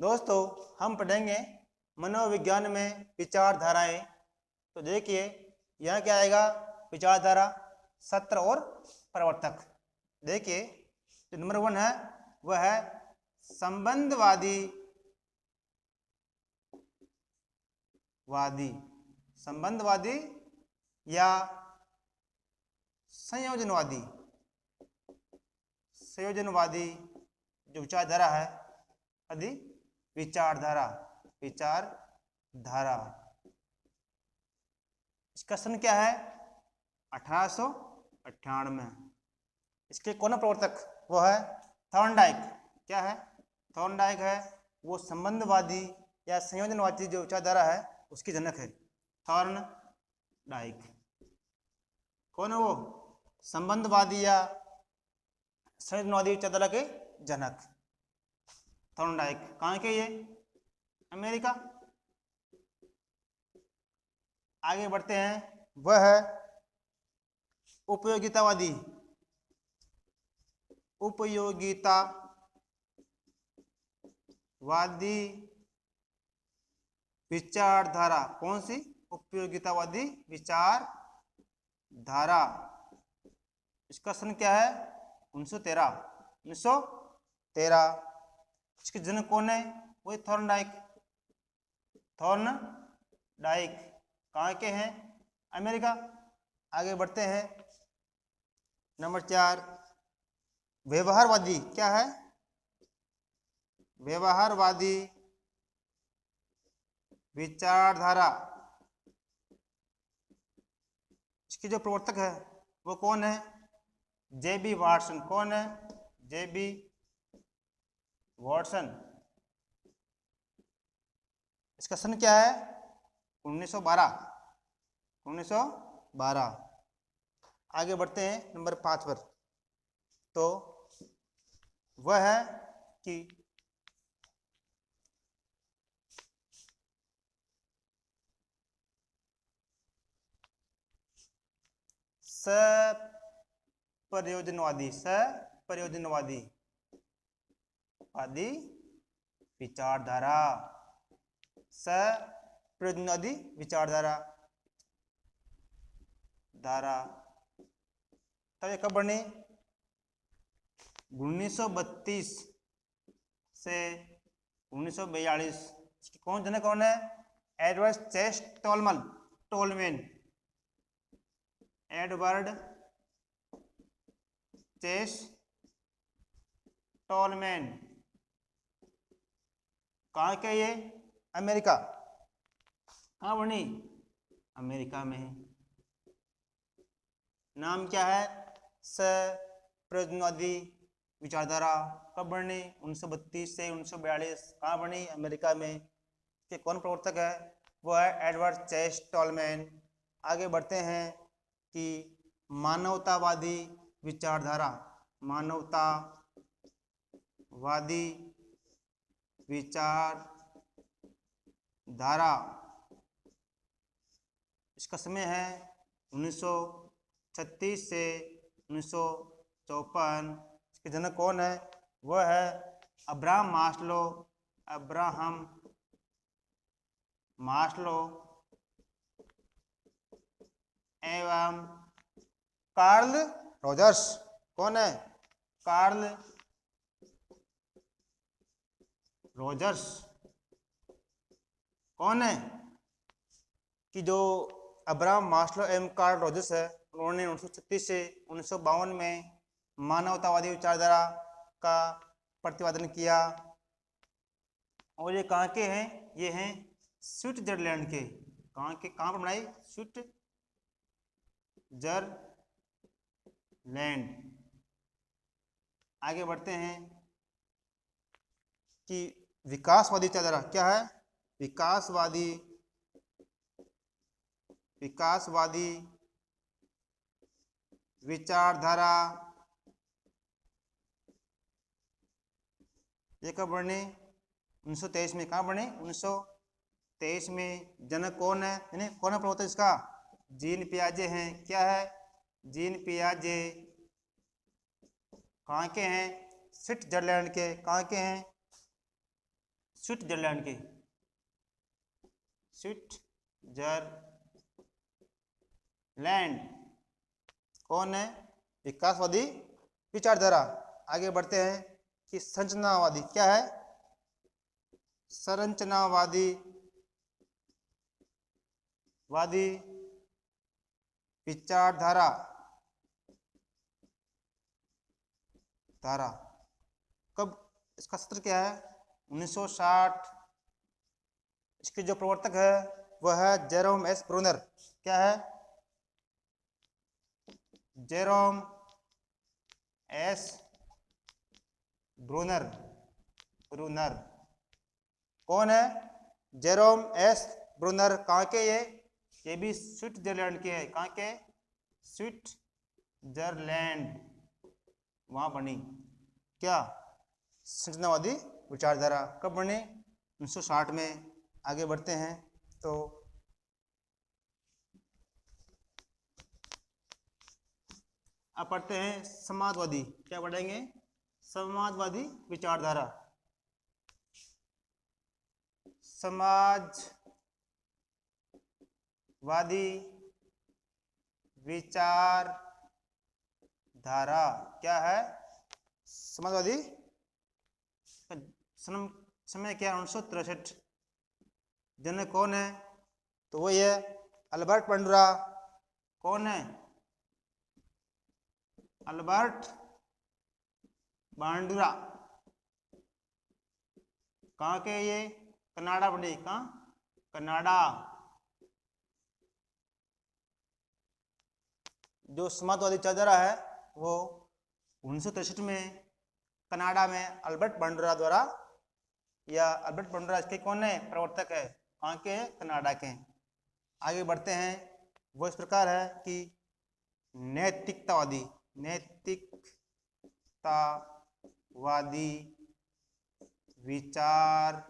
दोस्तों हम पढ़ेंगे मनोविज्ञान में विचारधाराएं। तो देखिए यहाँ क्या आएगा, विचारधारा, सत्र और प्रवर्तक। देखिए जो नंबर 1 है वह है संबंधवादी संबंधवादी या संयोजनवादी जो विचारधारा है यदि विचारधारा इसका सन क्या है 1898। इसके कौन प्रवर्तक वो है थॉर्नडाइक। क्या है थॉर्नडाइक है वो संबंधवादी या संयोजनवादी जो विचारधारा है उसकी जनक है थॉर्नडाइक। कौन है वो संबंधवादी या संयोजनवादी विचारधारा के जनक थॉर्नडाइक। कहाँ के ये अमेरिका। आगे बढ़ते हैं, वह है उपयोगितावादी विचारधारा। कौन सी उपयोगितावादी विचारधारा। इसका सन क्या है 1913। इसके जनक कौन है वही थॉर्नडाइक। कहाँ के हैं अमेरिका। आगे बढ़ते हैं, नंबर 4 व्यवहारवादी। क्या है व्यवहारवादी विचारधारा। इसके जो प्रवर्तक है वो कौन है जेबी वाटसन। कौन है जेबी वाटसन। इसका सन क्या है 1912। आगे बढ़ते हैं नंबर 5 पर। तो वह है कि सप्रयोजनवादी विचारधारा। सप्रयोजनवादी विचारधारा तब ये कब बनी 1932 से 1942। कौन जनक कौन है Edward chest Tolman. Edward chest Tolman. कहाँ के ये अमेरिका। कहाँ बनी अमेरिका में। नाम क्या है सप्रयोजनवादी विचारधारा। कब बनी 1932 से 1942। कहाँ बनी अमेरिका में। के कौन प्रवर्तक है वो है एडवर्ड चेस्ट टोलमैन। आगे बढ़ते हैं कि मानवतावादी विचारधारा। इसका समय है 1936 से 1954। इसके जनक कौन है वह है अब्राहम मास्लो एवं कार्ल रोजर्स। कौन है कार्ल रोजर्स। कौन है कि जो अब्राहम मास्लो एवं कार्ल रोजर्स है उन्होंने 1936 से 1952 में मानवतावादी विचारधारा का प्रतिपादन किया। और ये कहाँ के हैं ये हैं स्विट्जरलैंड के। कहाँ पर बनाई स्विट्जरलैंड। आगे बढ़ते हैं कि विकासवादी विचारधारा। क्या है विकासवादी विचारधारा। ये कब बने 1923 में। कहाँ बने 1923 में। जनक कौन है कौन है प्रवर्तक इसका जीन पियाजे हैं। क्या है जीन पियाजे। कहाँ के हैं स्विट्जरलैंड के। कहाँ के हैं स्विट्जरलैंड के, स्विट्जरलैंड कौन है? विकासवादी विचारधारा। आगे बढ़ते हैं कि संरचनावादी क्या है? संरचनावादी विचारधारा कब, इसका सूत्र क्या है? 1960। इसके जो प्रवर्तक है वह है जेरोम एस ब्रूनर। क्या है? Jerome S Bruner. कौन है? Jerome S Bruner. कहाँ के? ये भी स्विट्जरलैंड के है। कहाँ के? स्विट्जरलैंड। वहां बनी क्या? संरचनावादी विचारधारा। कब बनी? 1960 में। आगे बढ़ते हैं तो अब पढ़ते हैं समाजवादी। क्या पढ़ेंगे? समाजवादी विचारधारा। समाजवादी विचारधारा क्या है? समाजवादी समय क्या? 1963। जनक कौन है? तो वही है अल्बर्ट बंडूरा। कौन है? अल्बर्ट बांडुरा। कहाँ के? ये कनाडा बने। कहाँ? कनाडा। जो समाजवादी विचारधारा है वो 1963 में कनाडा में अल्बर्ट बांडुरा द्वारा, या अल्बर्ट बांडुरा इसके कौन है? प्रवर्तक है। कहाँ के? कनाडा के। आगे बढ़ते हैं। वो इस प्रकार है कि नैतिकतावादी विचारधारा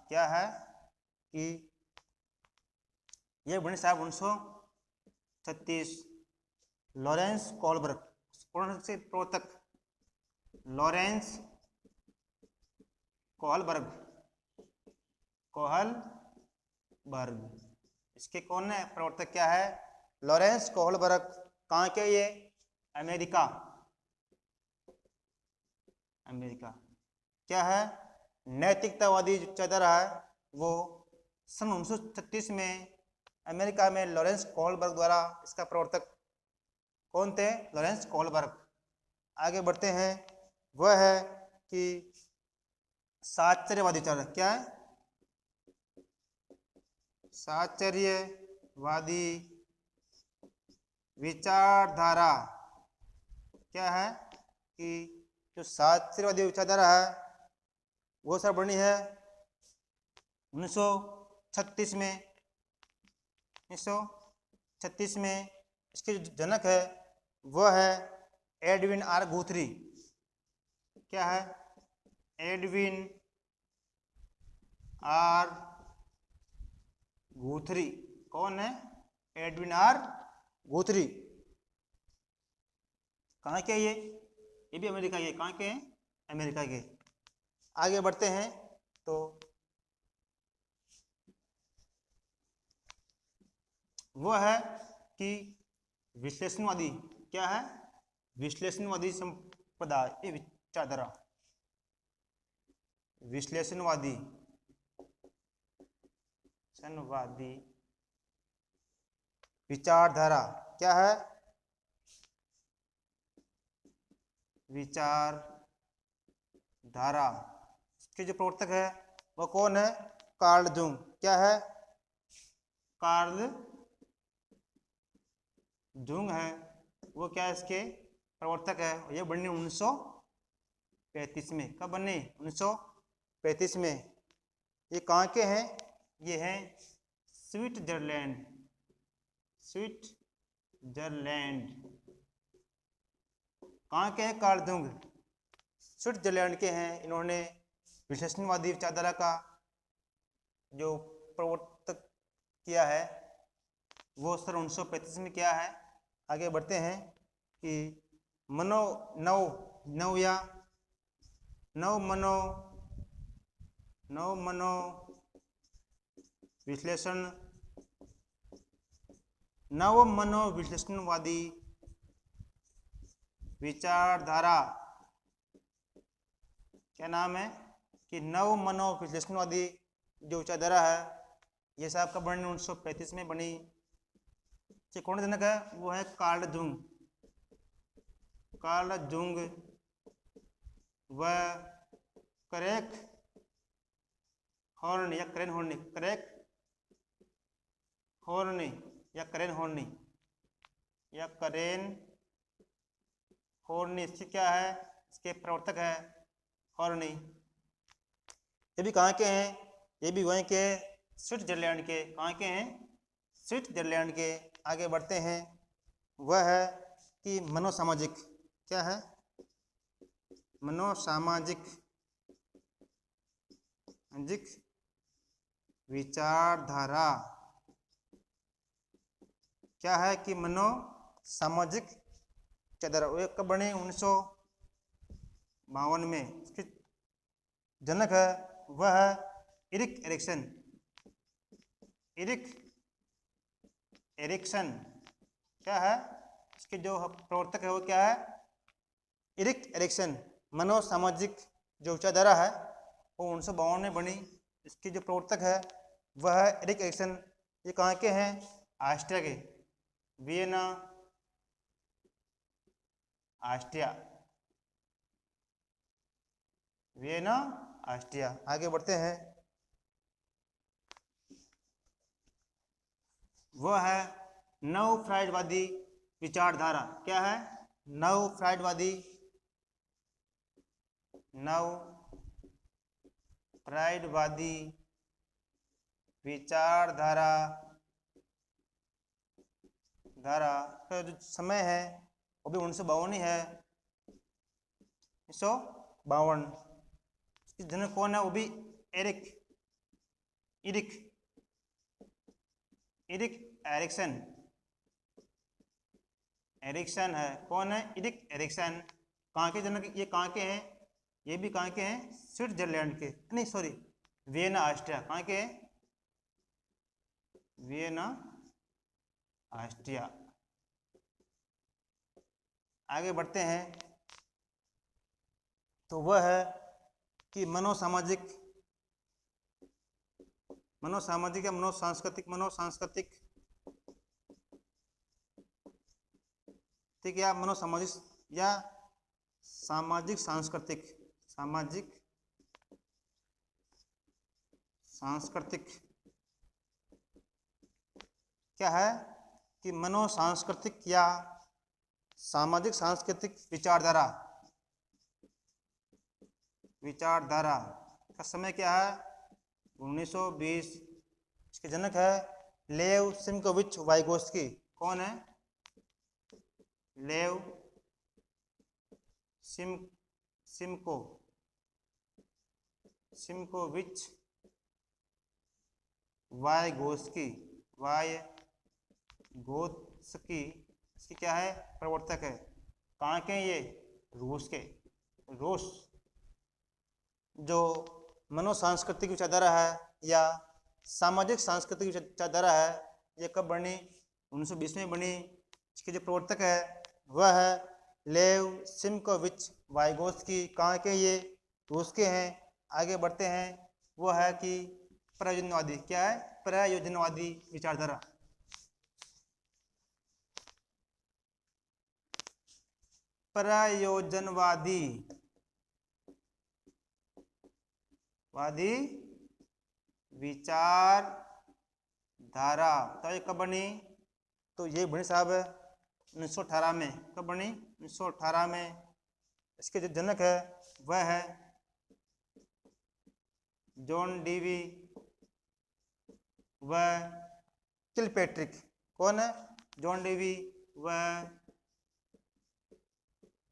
क्या है? कि ये बने साहब 1936। Lawrence Kohlberg. कौन से प्रवर्तक? Lawrence Kohlberg. इसके कौन है प्रवर्तक? क्या है? Lawrence Kohlberg. कहाँ के? ये अमेरिका। क्या है? नैतिकतावादी विचारधारा है वो सन 1936 में अमेरिका में लॉरेंस कोहलबर्ग द्वारा, इसका प्रवर्तक कौन थे? Lawrence Kohlberg. आगे बढ़ते हैं। वह है कि साहचर्यवादी विचारधारा। क्या है? साहचर्यवादी विचारधारा क्या है? कि जो साहचर्यवादी विचारधारा है वो सर बनी है 1936 में। 1936 में इसके जो जनक है वह है एडविन आर गुथरी। क्या है? Edwin R Guthrie. कौन है? Edwin R Guthrie. कहाँ के? ये भी अमेरिका के। कहाँ के हैं? अमेरिका के। आगे बढ़ते हैं तो वो है कि विश्लेषणवादी। क्या है? विश्लेषणवादी संप्रदाय ये विचारधारा। विश्लेषणवादी विचारधारा क्या है? विचारधारा इसके जो प्रवर्तक है वो कौन है? Karl Jung. क्या है? कार्ल जुंग है वो। क्या इसके प्रवर्तक है? ये बने 1935 में। कब बने? 1935 में। ये कहाँ के हैं? ये हैं स्विट्जरलैंड। कहाँ के हैं? कार्ल जुंग स्विट्जरलैंड के हैं। इन्होंने विश्लेषणवादी विचारधारा का जो प्रवर्तक किया है वो सन 1935 में किया है। आगे बढ़ते हैं कि नव मनो विश्लेषण, नव मनोविश्लेषणवादी विचारधारा, क्या नाम है कि नव मनोविश्लेषणवादी जो विचारधारा है, ये साहब कब बनी? 1935 में बनी। कौन जनक है? वो है कार्ल जुंग व करेक हॉर्नी या करेन हॉर्नी, करेक हॉर्नी या करेन हॉर्नी या करेन हॉर्नी, इसकी क्या है? इसके प्रवर्तक है हॉर्नी। ये भी कहाँ के हैं? ये भी वहीं के स्विट्जरलैंड के। कहाँ के हैं? स्विट्जरलैंड के। आगे बढ़ते हैं। वह है कि मनोसामाजिक, क्या है? मनोसामाजिक विचारधारा, क्या है कि मनोसामाजिक विचारधारा। वो कब बने? 1952 में। इसके जनक है वह है इरिक एरिक्सन। क्या है? इसके जो प्रवर्तक है वो क्या है? Erik Ericsson. मनोसामाजिक जो विचारधारा है वो 1952 में बनी। इसकी जो प्रवर्तक है वह है इरिक एरिक्सन। ये कहाँ के हैं? ऑस्ट्रिया के, वियना, ऑस्ट्रिया, वियना, ऑस्ट्रिया। आगे बढ़ते हैं। वह है नव फ्राइडवादी विचारधारा। क्या है? नव फ्राइडवादी विचारधारा का जो समय है वो भी 1952 ही है। 1952। इसके जनक कौन है? वो भी इरिक एरिक्सन है। कौन है? Erik Erikson. कहाँ के जनक? ये कहाँ के हैं? ये भी कहाँ के हैं? स्विट्जरलैंड के, नहीं सॉरी, वियना, ऑस्ट्रिया। कहाँ के हैं? Vienna, Austria. आगे बढ़ते हैं। तो वह है कि मनोसामाजिक या मनोसांस्कृतिक ठीक, या मनोसामाजिक या सामाजिक सांस्कृतिक क्या है कि मनोसांस्कृतिक या सामाजिक सांस्कृतिक विचारधारा का समय क्या है? 1920। इसके जनक है लेव सिमकोविच वाइगोस्की। कौन है? लेव सिमकोविच वाइगोस्की। इसकी क्या है? प्रवर्तक है। कहाँ के? ये रूस के। जो मनोसांस्कृतिक विचारधारा है या सामाजिक सांस्कृतिक विचारधारा है, ये कब बनी? 1920 में बनी। इसके जो प्रवर्तक है वह है लेव सिमकोविच वाइगोस्की। कहाँ के? ये रूस के हैं। आगे बढ़ते हैं। वो है कि प्रयोजनवादी। क्या है? प्रयोजनवादी विचारधारा। प्रयोजनवादी विचारधारा तो ये कब बनी? तो ये बनी साहब 1918 में। कब बनी? 1918 में। इसके जो जनक है वह है जॉन डीवी व किलपैट्रिक। कौन है? जॉन डीवी व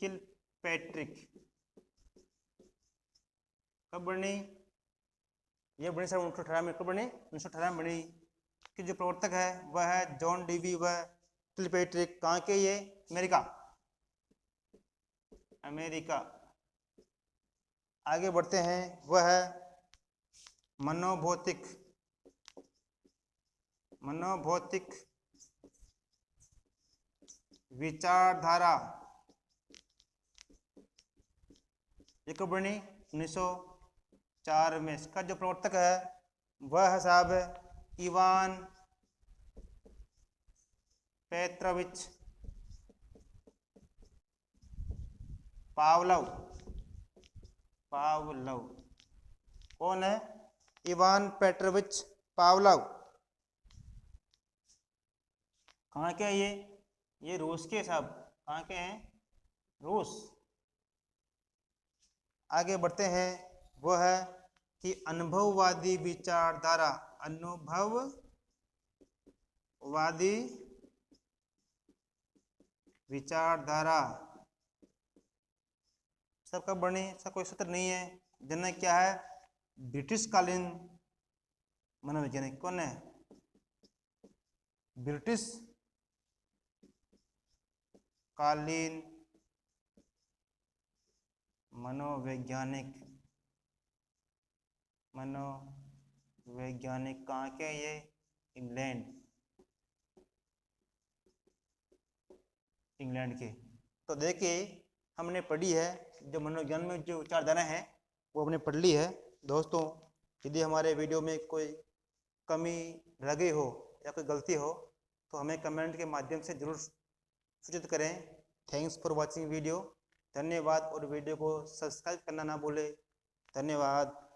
किलपैट्रिक। कब बनी? ये बनी सर 1918 में। कब बनी? 1918 में बनी। कि जो प्रवर्तक है वह है जॉन डीवी व किलपैट्रिक। कहाँ के? ये अमेरिका। आगे बढ़ते हैं, वह है मनोभौतिक विचारधारा। ये कब बनी? 1904 में। इसका जो प्रवर्तक है वह है साहब इवान पेट्रोविच पावलोव। कौन है? Ivan Petrovich Pavlov. कहाँ के है ये रूस के साहब। कहाँ के हैं? रूस। आगे बढ़ते हैं, वो है कि अनुभववादी विचारधारा। अनुभववादी विचारधारा सब कब बनी? इसका कोई सूत्र नहीं है। जनक क्या है? ब्रिटिश कालीन मनोवैज्ञानिक। कौन है? ब्रिटिश कालीन मनोवैज्ञानिक। कहाँ के? ये इंग्लैंड के। तो देखिए हमने पढ़ी है, जो मनोविज्ञान में जो विचारधारा है वो हमने पढ़ ली है। दोस्तों, यदि हमारे वीडियो में कोई कमी रह गई हो या कोई गलती हो तो हमें कमेंट के माध्यम से जरूर सूचित करें। Thanks for watching video. धन्यवाद। और वीडियो को सब्सक्राइब करना ना भूलें। धन्यवाद।